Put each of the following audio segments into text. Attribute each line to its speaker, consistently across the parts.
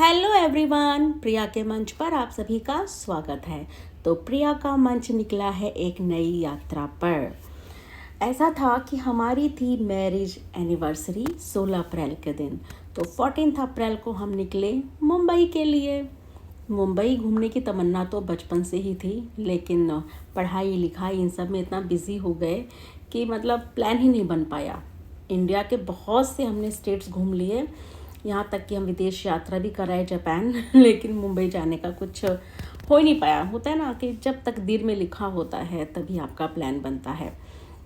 Speaker 1: Hello everyone, प्रिया के मंच पर आप सभी का स्वागत है। तो प्रिया का मंच निकला है एक नई यात्रा पर। ऐसा था कि हमारी थी मैरिज एनिवर्सरी 16 अप्रैल के दिन। तो 14 अप्रैल को हम निकले मुंबई के लिए। मुंबई घूमने की तमन्ना तो बचपन से ही थी, लेकिन पढ़ाई लिखाई इन सब में इतना बिजी हो गए कि मतलब प्लान ही नहीं बन पाया। इंडिया के बहुत से हमने स्टेट्स घूम लिए, यहाँ तक कि हम विदेश यात्रा भी कराए जापान लेकिन मुंबई जाने का कुछ हो ही नहीं पाया। होता है ना कि जब तकदीर में लिखा होता है तभी आपका प्लान बनता है।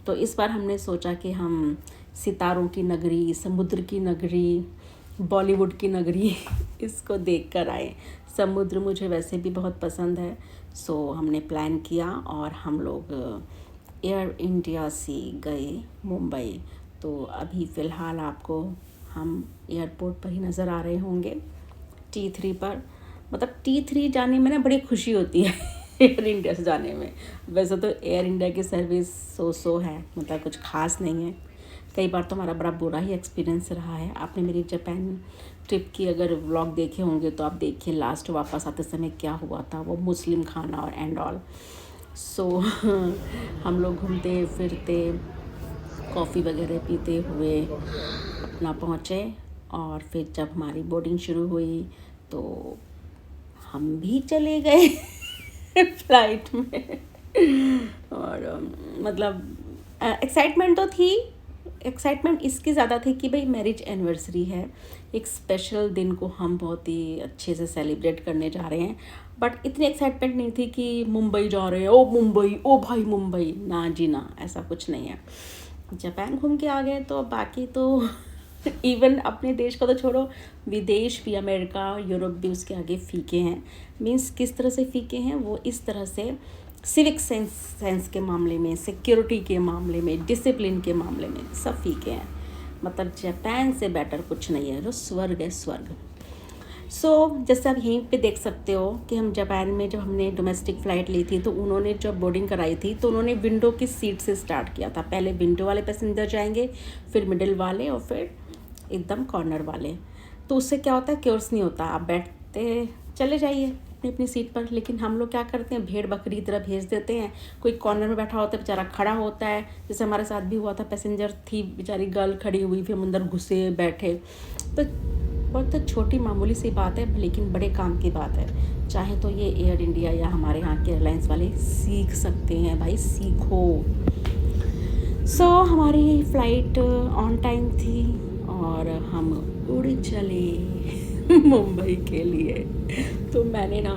Speaker 1: तो इस बार हमने सोचा कि हम सितारों की नगरी, समुद्र की नगरी, बॉलीवुड की नगरी इसको देख कर आए। समुद्र मुझे वैसे भी बहुत पसंद है, सो हमने प्लान किया और हम लोग एयर इंडिया से गए मुंबई। तो अभी फ़िलहाल आपको हम एयरपोर्ट पर ही नज़र आ रहे होंगे, T3 पर। मतलब T3 जाने में ना बड़ी खुशी होती है एयर इंडिया से जाने में। वैसे तो एयर इंडिया की सर्विस सो है, मतलब कुछ खास नहीं है। कई बार तो हमारा बड़ा बुरा ही एक्सपीरियंस रहा है। आपने मेरी जापान ट्रिप की अगर व्लॉग देखे होंगे तो आप देखिए लास्ट वापस आते समय क्या हुआ था, वो मुस्लिम खाना और एंड ऑल। सो हम लोग घूमते फिरते कॉफ़ी वगैरह पीते हुए अपना पहुँचे। और फिर जब हमारी बोर्डिंग शुरू हुई तो हम भी चले गए फ्लाइट में। और मतलब एक्साइटमेंट तो थी। एक्साइटमेंट इसकी ज़्यादा थी कि भाई मैरिज एनिवर्सरी है, एक स्पेशल दिन को हम बहुत ही अच्छे से सेलिब्रेट करने जा रहे हैं। बट इतनी एक्साइटमेंट नहीं थी कि मुंबई जा रहे हैं, ओ मुंबई, ओ भाई मुंबई। ना जी ना, ऐसा कुछ नहीं है। जापान घूम के आ गए तो बाकी तो इवन अपने देश को तो छोड़ो, विदेश भी, अमेरिका, यूरोप भी उसके आगे फीके हैं। मीन्स किस तरह से फीके हैं वो, इस तरह से सिविक सेंस के मामले में, सिक्योरिटी के मामले में, डिसिप्लिन के मामले में सब फीके हैं। मतलब जापान से बेटर कुछ नहीं है, जो स्वर्ग है स्वर्ग। जैसे आप यहीं पे देख सकते हो कि हम जापान में जब हमने डोमेस्टिक फ़्लाइट ली थी तो उन्होंने जब बोर्डिंग कराई थी तो उन्होंने विंडो की सीट से स्टार्ट किया था। पहले विंडो वाले पैसेंजर जाएंगे, फिर मिडिल वाले और फिर एकदम कॉर्नर वाले। तो उससे क्या होता है, क्योर्स नहीं होता, आप बैठते चले जाइए अपनी अपनी सीट पर। लेकिन हम लोग क्या करते हैं, भेड़ बकरी की तरह भेज देते हैं। कोई कॉर्नर में बैठा होता है, बेचारा खड़ा होता है। जैसे हमारे साथ भी हुआ था, पैसेंजर थी बेचारी गर्ल खड़ी हुई, फिर हम अंदर घुसे बैठे। तो बहुत छोटी मामूली सी बात है, लेकिन बड़े काम की बात है। चाहे तो ये एयर इंडिया या हमारे यहाँ के एयरलाइंस वाले सीख सकते हैं, भाई सीखो। हमारी फ़्लाइट ऑन टाइम थी और हम उड़ चले मुंबई के लिए। तो मैंने ना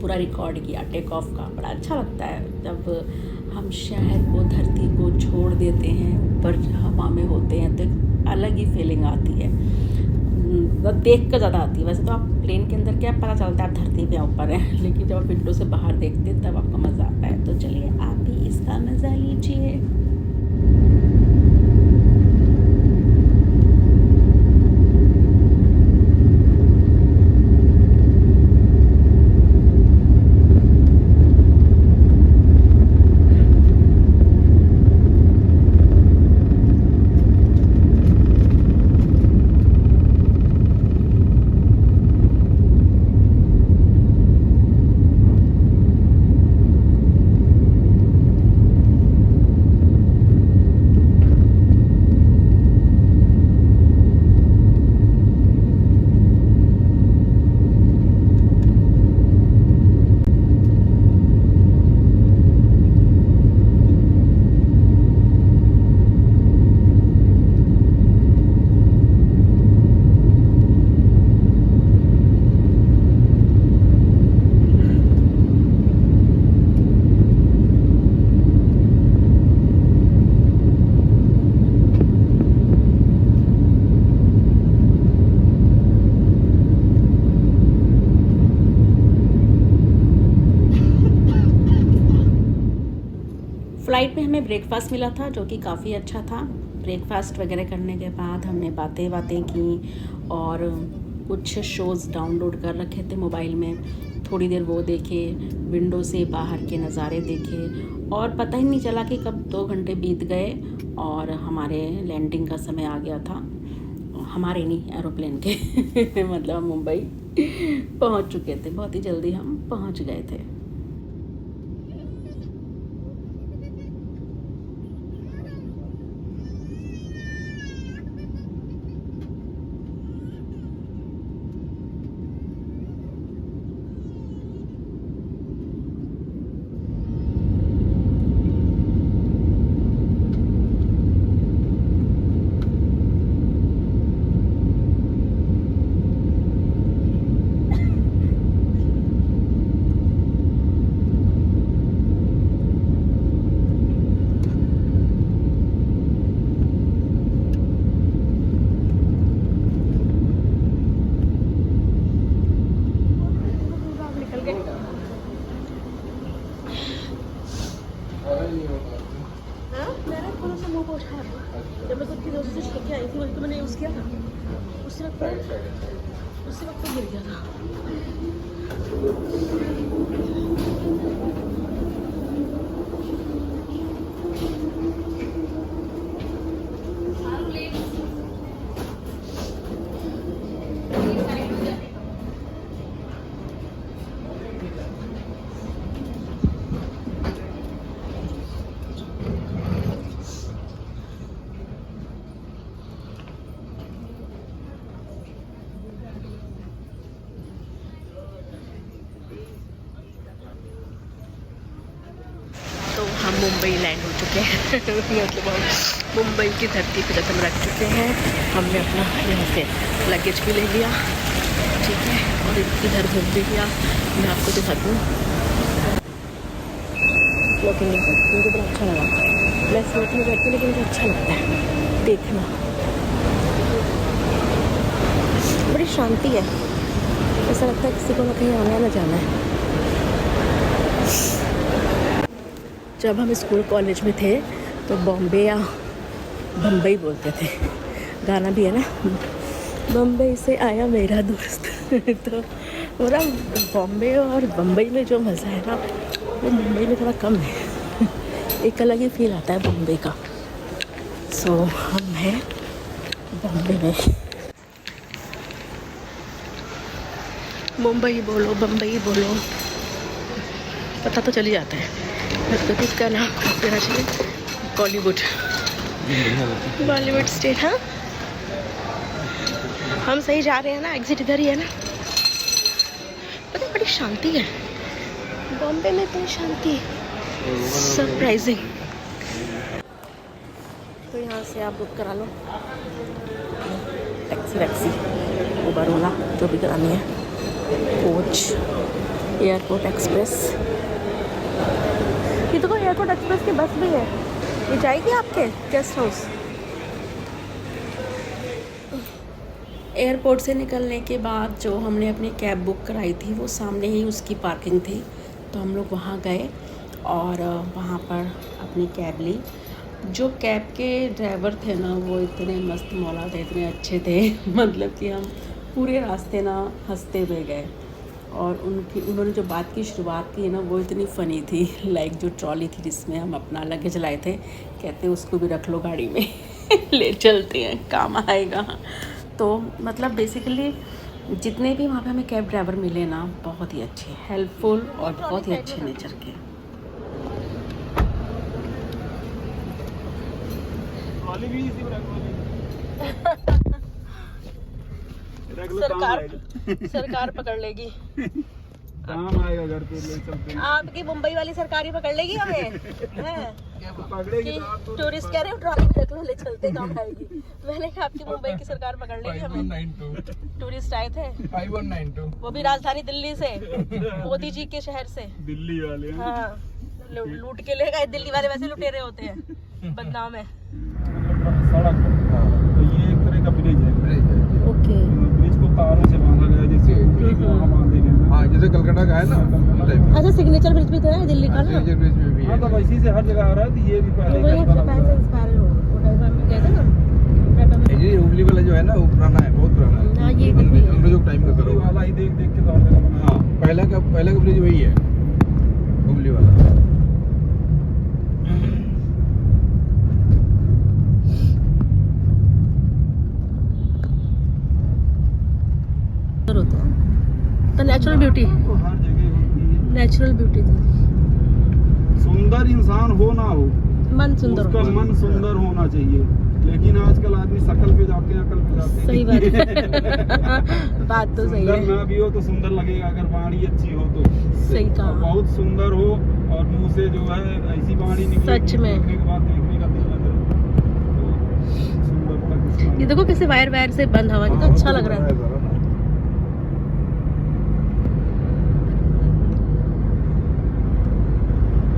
Speaker 1: पूरा रिकॉर्ड किया टेक ऑफ का। बड़ा अच्छा लगता है जब हम शहर को, धरती को छोड़ देते हैं, ऊपर हवा में होते हैं तो एक अलग ही फीलिंग आती है। देख कर ज़्यादा आती है। वैसे तो आप प्लेन के अंदर क्या पता चलता है आप धरती पे ऊपर हैं, लेकिन जब आप विंडो से बाहर देखते हैं तब आपको मज़ा आता है। तो चलिए आप भी इसका मज़ा लीजिए। फ़्लाइट में हमें ब्रेकफास्ट मिला था जो कि काफ़ी अच्छा था। ब्रेकफास्ट वगैरह करने के बाद हमने बातें की और कुछ शोज़ डाउनलोड कर रखे थे मोबाइल में। थोड़ी देर वो देखे, विंडो से बाहर के नज़ारे देखे और पता ही नहीं चला कि कब 2 घंटे बीत गए और हमारे लैंडिंग का समय आ गया था। हमारे नहीं, एरोप्लेन के मतलब हम मुंबई पहुंच चुके थे, बहुत ही जल्दी हम पहुंच गए थे। मैंने थोड़ा सा मुँह पोछा है, जब मैं खुद की दोस्त से छींक के आई थी वही तो मैंने यूज़ किया था, उसी वक्त तो गिर गया था। तो हम मुंबई लैंड हो चुके हैं मतलब हम मुंबई की धरती पर कदम रख चुके हैं। हमने अपना यहाँ से लगेज भी ले लिया, ठीक है, और इधर घूम भी लिया। मैं आपको दिखा दूँ, मुझे बड़ा अच्छा लगा। मैं सोच में बैठी लेकिन मुझे अच्छा लगता है देखना, बड़ी शांति है, ऐसा लगता है किसी को ना कहीं आना ना जाना है। जब हम स्कूल कॉलेज में थे तो बॉम्बे या बम्बई बोलते थे, गाना भी है ना, बम्बई से आया मेरा दोस्त तो पूरा बॉम्बे और बम्बई में जो मज़ा है ना वो मुंबई में थोड़ा कम है एक अलग ही फील आता है बॉम्बे का। सो हम हैं बॉम्बे में। मुंबई बोलो बम्बई बोलो पता तो चल ही जाता है। मतलब इसका नाम देना चाहिए बॉलीवुड, बॉलीवुड स्टेट। हाँ हम सही जा रहे हैं ना, एग्जिट इधर ही है ना। पता बड़ी शांति है बॉम्बे में, इतनी शांति, सरप्राइजिंग। तो यहाँ से आप बुक करा लो टैक्सी उबर ओला जो भी करानी है, कोच, एयरपोर्ट एक्सप्रेस। ये तो एयरपोर्ट एक्सप्रेस की बस भी है, ये जाएगी आपके गेस्ट हाउस। एयरपोर्ट से निकलने के बाद जो हमने अपनी कैब बुक कराई थी वो सामने ही उसकी पार्किंग थी, तो हम लोग वहाँ गए और वहाँ पर अपनी कैब ली। जो कैब के ड्राइवर थे ना वो इतने मस्त मौला थे, इतने अच्छे थे मतलब कि हम पूरे रास्ते ना हंसते हुए गए। और उन्होंने जो बात की शुरुआत की है ना वो इतनी फ़नी थी। लाइक जो ट्रॉली थी जिसमें हम अपना लगेज लाए थे, कहते उसको भी रख लो गाड़ी में ले चलते हैं, काम आएगा। तो मतलब बेसिकली जितने भी वहाँ पे हमें कैब ड्राइवर मिले ना बहुत ही अच्छे, हेल्पफुल और बहुत ही अच्छे नेचर के। सरकार पकड़ लेगी,
Speaker 2: काम आएगा घर पे ले चलते हैं।
Speaker 1: आपकी मुंबई वाली सरकार ही पकड़ लेगी हमें
Speaker 2: पकड़ेगी
Speaker 1: टूरिस्ट कह रहे हो ट्रॉली में रख लो ले चलते, काम आएगी। मैंने कहा आपकी मुंबई की सरकार पकड़ लेगी हमें। टूरिस्ट आए थे
Speaker 2: 5192,
Speaker 1: वो भी राजधानी दिल्ली से, मोदी जी के शहर से।
Speaker 2: दिल्ली वाले हैं।
Speaker 1: हाँ लूट के ले गए, दिल्ली वाले वैसे लुटेरे होते हैं, बदनाम है।
Speaker 2: सड़क तो ये एक तरह का ब्रिज है।
Speaker 1: ओके,
Speaker 2: ब्रिज को तारों से बांधा गया जैसे वहाँ बांधे गए।
Speaker 3: हाँ जैसे कलकत्ता का है ना,
Speaker 1: अच्छा सिग्नेचर ब्रिज भी तो है दिल्ली का ना।
Speaker 3: सिग्नेचर ब्रिज में भी है।
Speaker 2: हाँ तो इसी से हर जगह आ रहा है, तो ये भी पहले
Speaker 1: वही
Speaker 2: का
Speaker 1: जापान से इंस्पायर हो गए थे ना।
Speaker 3: ये हुबली वाला जो है ना वो पुराना है, बहुत पुराना है।
Speaker 1: हाँ, ये भी है।
Speaker 3: अंग्रेजों के टाइम का करो
Speaker 2: वाला ही देख देख के तो हर जगह बना।
Speaker 3: हाँ पहला का ब्रिज वही है, हुबली वाला।
Speaker 1: होता है तो नेचुरल ब्यूटी,
Speaker 2: तो हर जगह होती है।
Speaker 1: नेचुरल ब्यूटी थी।
Speaker 2: सुंदर इंसान हो ना हो,
Speaker 1: मन सुंदर
Speaker 2: उसका
Speaker 1: हो।
Speaker 2: मन सुंदर होना चाहिए। लेकिन आजकल आदमी शकल पे जाते हैं, अकल पे जाते हैं।
Speaker 1: सही बात है। बात तो सही
Speaker 2: सुंदर
Speaker 1: है,
Speaker 2: ना भी हो तो सुंदर लगेगा, अगर वाणी अच्छी हो तो।
Speaker 1: सही
Speaker 2: और
Speaker 1: कहा।
Speaker 2: बहुत सुंदर हो और मुंह से जो है ऐसी वाणी निकले,
Speaker 1: सच में।
Speaker 2: देखने के बाद देखने का दिल न करे, तो सुंदरता किसका
Speaker 1: ये देखो कैसे वायर वायर से बंद हवा, कितना अच्छा लग रहा है।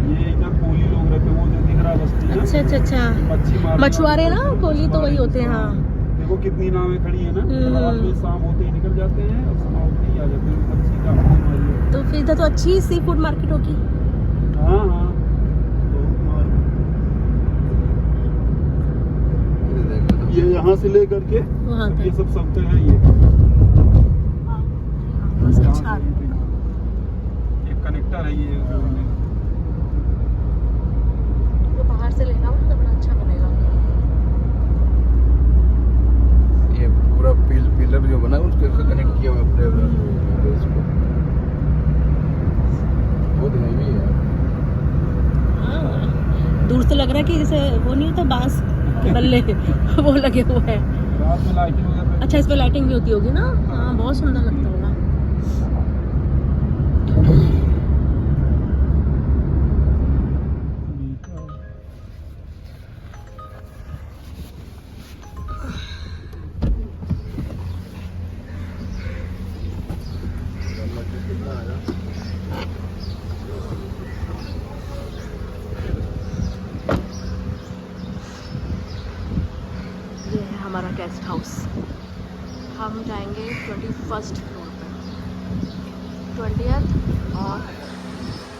Speaker 2: ये इधर कोली लोग रहते हैं, वो जो दिख रहा बस्ती ना,
Speaker 1: अच्छा अच्छा अच्छा,
Speaker 2: मच्छी मारने
Speaker 1: मछुआरे
Speaker 2: वाले
Speaker 1: ना,
Speaker 2: लोग,
Speaker 1: कोली तो वही
Speaker 2: मछुआरे,
Speaker 1: होते हैं। हाँ,
Speaker 2: देखो कितनी नावें खड़ी है ना,
Speaker 1: हम्म।
Speaker 2: रात में शाम होते ही निकल जाते हैं और सुबह होते ही आ जाते हैं। मच्छी का अपनी मारी है।
Speaker 1: तो फिर इधर तो अच्छी सी फूड मार्केट होगी।
Speaker 2: हाँ हाँ, बहुत मार। ये यहाँ से लेकर के
Speaker 1: वहाँ
Speaker 2: ये
Speaker 1: तक
Speaker 2: सब सबके है ये।
Speaker 1: बस
Speaker 2: यहाँ
Speaker 1: अच्छा।
Speaker 2: से एक कनेक्टर है ये।
Speaker 1: तो बाहर से लेना हो तो बड़ा अच्छा बनेगा।
Speaker 3: ये पूरा पिलर जो बना है उसके साथ कनेक्ट किया हुआ है अपने इसको। बहुत हेवी है।
Speaker 1: हाँ, दूर से लग रहा है कि जैसे वो नहीं होता बांस के बल्ले वो लगे हुए हैं।
Speaker 2: रात में लाइटिंग वगैरह।
Speaker 1: अच्छा, इस पे लाइटिंग भी होती होगी ना। हाँ, बहुत सुंदर लगता होगा। ये है हमारा गेस्ट हाउस। हम जाएंगे 21st फ्लोर पर, 20th और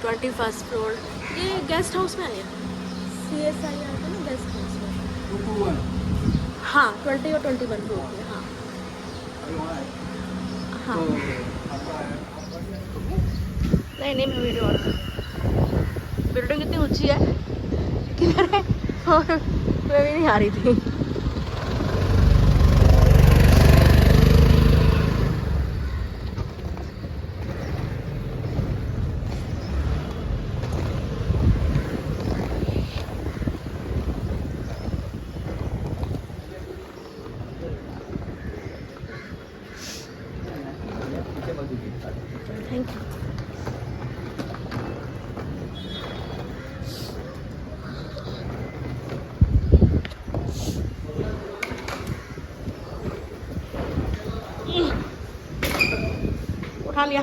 Speaker 1: 21st फ्लोर। ये गेस्ट हाउस में है, CSI आता है ना गेस्ट हाउस में। हाँ, 20 और 21 फ्लोर पे। हाँ हाँ, नहीं नहीं, मैं वीडियो ऑन कर। बिल्डिंग इतनी ऊंची है किधर है और मैं भी नहीं आ रही थी। Thank you. उठा लिया।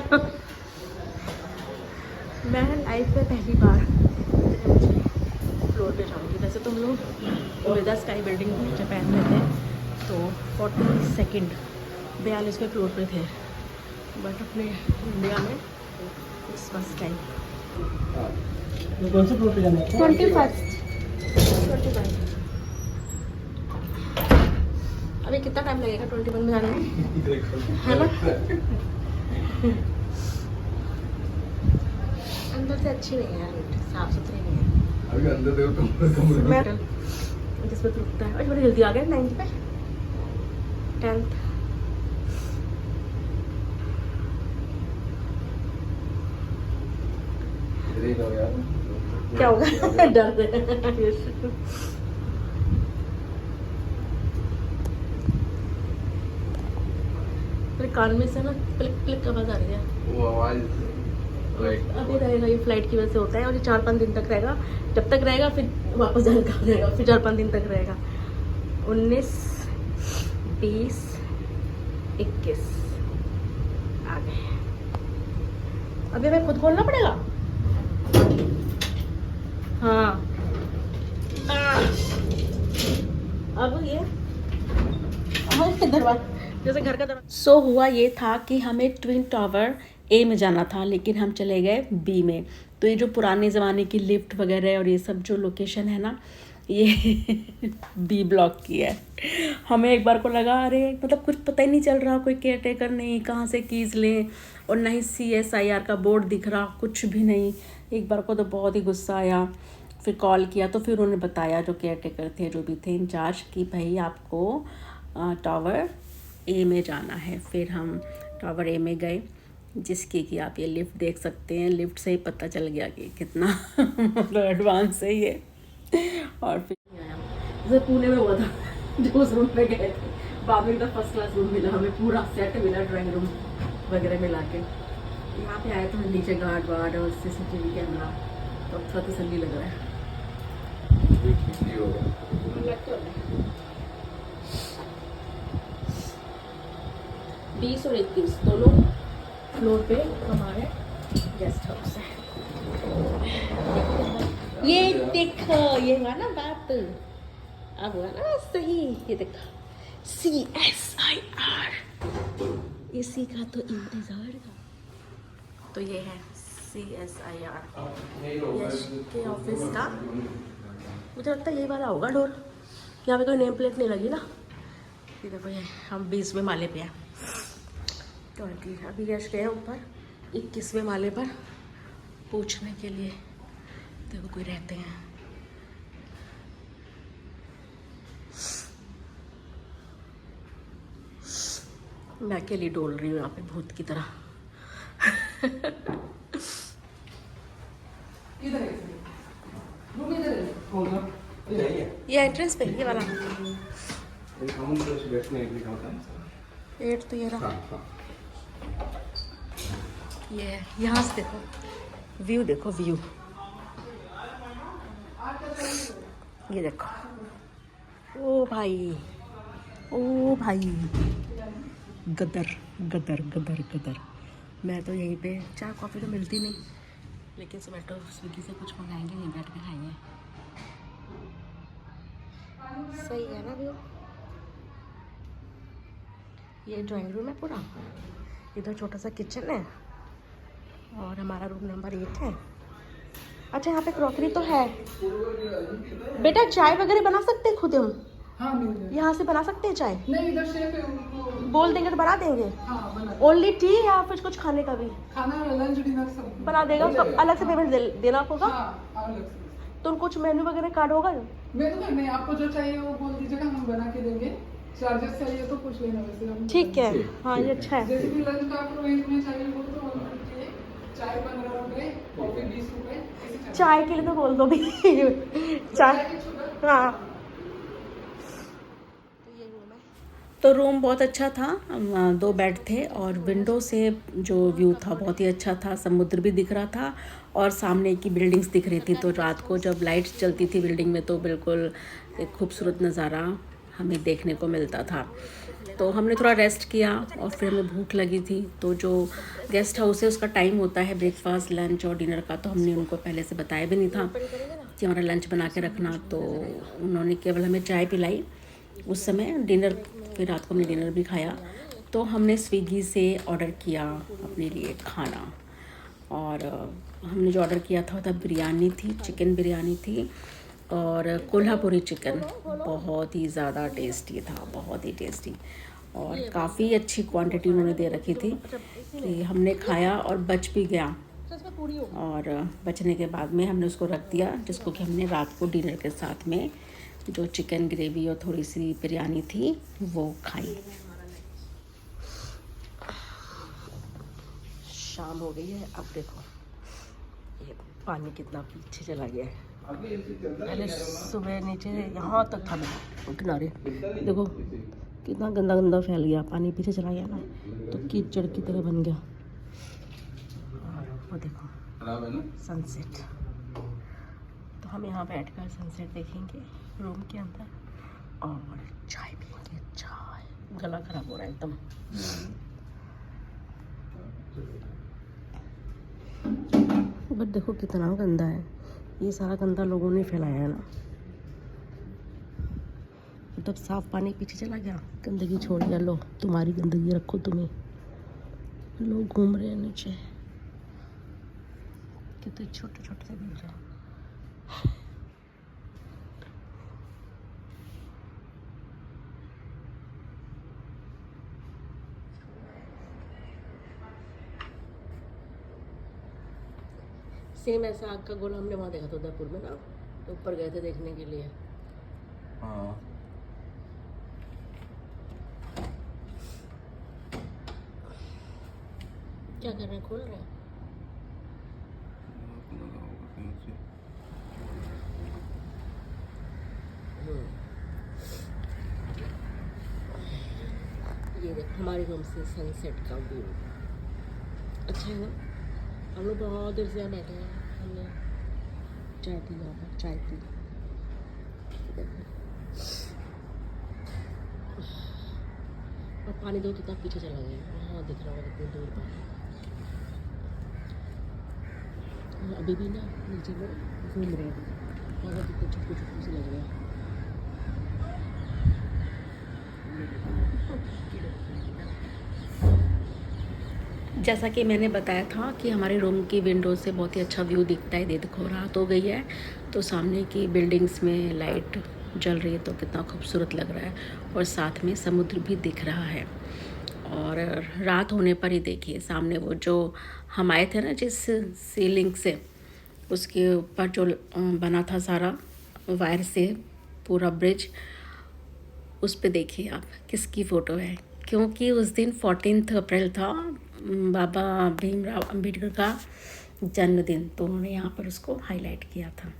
Speaker 1: मैं लाइफ में पहली बार फ्लोर पे जाऊंगी। वैसे तुम लोग वेदा स्काई बिल्डिंग जापान में थे तो 42nd 42वें फ्लोर पे थे, बट अपने इंडिया में इस फर्स्ट टाइम।
Speaker 2: कौन से फ्लोर पे जाना है?
Speaker 1: 21st। अभी कितना टाइम लगेगा 21 में जाने में, है ना? अंदर से अच्छी नहीं है यार, साफ सुथरी नहीं है।
Speaker 3: अभी अंदर देखो कमरे में।
Speaker 1: मैं जिसमें तो रुकता है। और बड़ी जल्दी आ गया 9th पे, 10th। क्या होगा? डर रहे। मेरे कान में से ना क्लिक क्लिक आवाज आ रही है।
Speaker 3: वो आवाज
Speaker 1: अभी रहेगा, ये फ्लाइट की वजह से होता है और ये 4-5 दिन तक रहेगा। जब तक रहेगा फिर वापस जाने का हो जाएगा, फिर 4-5 दिन तक रहेगा। 19, 20, 21 आ गए। अभी हमें खुद खोलना पड़ेगा। हाँ, अब ये दरवाजा जैसे घर का दरवाजा। सो हुआ ये था कि हमें ट्विन टावर ए में जाना था, लेकिन हम चले गए बी में। तो ये जो पुराने ज़माने की लिफ्ट वगैरह और ये सब जो लोकेशन है ना, ये बी ब्लॉक की है। हमें एक बार को लगा अरे मतलब कुछ पता ही नहीं चल रहा, कोई केयर टेकर नहीं, कहाँ से कीज़ लें, और ना ही CSIR का बोर्ड दिख रहा, कुछ भी नहीं। एक बार को तो बहुत ही गुस्सा आया। फिर कॉल किया तो फिर उन्होंने बताया, जो केयर टेकर थे, जो भी थे इंचार्ज, कि भाई आपको टावर ए में जाना है। फिर हम टावर ए में गए, जिसकी कि आप ये लिफ्ट देख सकते हैं। लिफ्ट से ही पता चल गया कि कितना मतलब एडवांस है ये। और फिर जैसे पुणे में हुआ था, जो उस रूम पे गए थे, बाद में एकदम फर्स्ट क्लास रूम मिला हमें, पूरा सेट मिला, ड्राइंग रूम वगैरह मिला के। यहाँ पे आए तो नीचे गार्ड वार्ड और CCTV कैमरा, तो थोड़ा तसल्ली लग रहा है। लग तो रहा है 20 और 21 दोनों फ्लोर पे हमारे गेस्ट हाउस है। ये देखो, ये हुआ ना बात, अब हुआ ना सही। ये देखो CSIR, इसी का तो इंतजार था। तो ये है CSIR यश के ऑफिस का। मुझे लगता है यही वाला होगा डोर। यहाँ पे कोई नेम प्लेट नहीं लगी ना। ये देखो, ये हम 20वें माले पे हैं। तो अभी यश गए ऊपर 21वें माले पर पूछने के लिए, देखो कोई रहते हैं। मैं अकेली डोल रही हूँ यहाँ पे भूत की तरह। ये एंट्रेंस पे ये वाला 8 तो ये रहा। ये यहाँ से देखो व्यू, देखो व्यू, ये देखो। ओ भाई, ओ भाई, गदर गदर गदर गदर। मैं तो यहीं पे, चाय कॉफ़ी तो मिलती नहीं, लेकिन जोमेटो स्विगी से कुछ मंगाएंगे, यहीं बैठ के खाएंगे। सही है ना व्यू। ये ड्राइंग रूम है पूरा, इधर छोटा सा किचन है और हमारा रूम नंबर 8 है। अच्छा, यहाँ पे क्रॉकरी तो है। बेटा चाय वगैरह बना सकते हैं खुद हम?
Speaker 4: हाँ,
Speaker 1: यहाँ से बना सकते हैं चाय?
Speaker 4: नहीं, इधर शेफ है, उनको
Speaker 1: बोल देंगे तो बना देंगे?
Speaker 4: हाँ, बना।
Speaker 1: ओनली टी या फिर कुछ खाने का भी?
Speaker 4: खाना, लंच, डिनर सब
Speaker 1: बना देगा। उसको अलग से पेमेंट देना होगा?
Speaker 4: हाँ, अलग से।
Speaker 1: तो कुछ मेन्यू वगैरह कार्ड होगा?
Speaker 4: मेनू का नहीं, आपको जो चाहिए वो बोल दीजिएगा, हम बना के देंगे। चार्जेस चाहिए तो पूछ लेना वैसे हम।
Speaker 1: ठीक है, हाँ ये अच्छा है।
Speaker 4: जैसे कि लंच का आपको रेंज में चाहिए वो तो 150 है, चाय 15 रुपए, कॉफी 20 रुपए।
Speaker 1: चाय के लिए तो बोल दो भी। चाय, हाँ। तो रूम बहुत अच्छा था, 2 बेड थे और विंडो से जो व्यू था बहुत ही अच्छा था। समुद्र भी दिख रहा था और सामने की बिल्डिंग्स दिख रही थी। तो रात को जब लाइट्स जलती थी बिल्डिंग में तो बिल्कुल एक खूबसूरत नज़ारा हमें देखने को मिलता था। तो हमने थोड़ा रेस्ट किया और फिर हमें भूख लगी थी। तो जो गेस्ट हाउस है उसका टाइम होता है ब्रेकफास्ट, लंच और डिनर का, तो हमने उनको पहले से बताया भी नहीं था कि हमारा लंच बना के रखना। तो उन्होंने केवल हमें चाय पिलाई उस समय। डिनर, फिर रात को हमने डिनर भी खाया। तो हमने स्विगी से ऑर्डर किया अपने लिए खाना, और हमने जो ऑर्डर किया था तब बिरयानी थी, चिकन बिरयानी थी और कोल्हापुरी चिकन। बहुत ही ज़्यादा टेस्टी था, बहुत ही टेस्टी, और काफ़ी अच्छी क्वांटिटी उन्होंने दे रखी थी कि हमने खाया और बच भी गया। और बचने के बाद में हमने उसको रख दिया, जिसको कि हमने रात को डिनर के साथ में जो चिकन ग्रेवी और थोड़ी सी बिरयानी थी वो खाई। शाम हो गई है, अब देखो ये पानी कितना पीछे चला गया है। पहले सुबह नीचे यहाँ तक था किनारे, देखो कितना गंदा गंदा फैल गया, पानी पीछे चला गया ना तो कीचड़ की तरह बन गया। और वो देखो सनसेट। तो हम यहाँ बैठकर सनसेट देखेंगे रूम के अंदर और चाय पियेंगे। चाय, गला खराब हो रहा है एकदम। बट देखो कितना गंदा है, ये सारा गंदा लोगों ने फैलाया है ना। मतलब साफ पानी पीछे चला गया, गंदगी छोड़ गया। लो तुम्हारी गंदगी रखो तुम्हें। लोग घूम रहे हैं नीचे, कितने छोटे छोटे से बीच है। सेम ऐसा आग का गोला हमने वहाँ देखा था उदयपुर में ना, तो ऊपर गए थे देखने के लिए।
Speaker 3: हाँ,
Speaker 1: क्या कर रहे हैं, खोल रहे हैं?
Speaker 3: लगा होगा कहीं से।
Speaker 1: ये देखो हमारे रूम से सनसेट का व्यू अच्छा है ना। हम लोग बहुत देर से यहाँ बैठे हैं, हमने चाय पी लिया, चाय पी। देखो और पानी दो कितना पीछे चला गया, वहाँ दिख रहा होगा कितनी दूर पर। अभी भी ना नीचे लोग घूम रहे हैं, वहाँ कितने छुपू छुपू से लग रहे हैं। जैसा कि मैंने बताया था कि हमारे रूम की विंडो से बहुत ही अच्छा व्यू दिखता है। देखो रात हो गई है तो सामने की बिल्डिंग्स में लाइट जल रही है तो कितना खूबसूरत लग रहा है, और साथ में समुद्र भी दिख रहा है। और रात होने पर ही देखिए सामने वो जो हम आए थे ना जिस सीलिंग से, उसके ऊपर जो बना था सारा वायर से पूरा ब्रिज, उस पे देखिए आप किसकी फ़ोटो है, क्योंकि उस दिन 14 अप्रैल था बाबा भीमराव अंबेडकर का जन्मदिन, तो उन्होंने यहाँ पर उसको हाईलाइट किया था।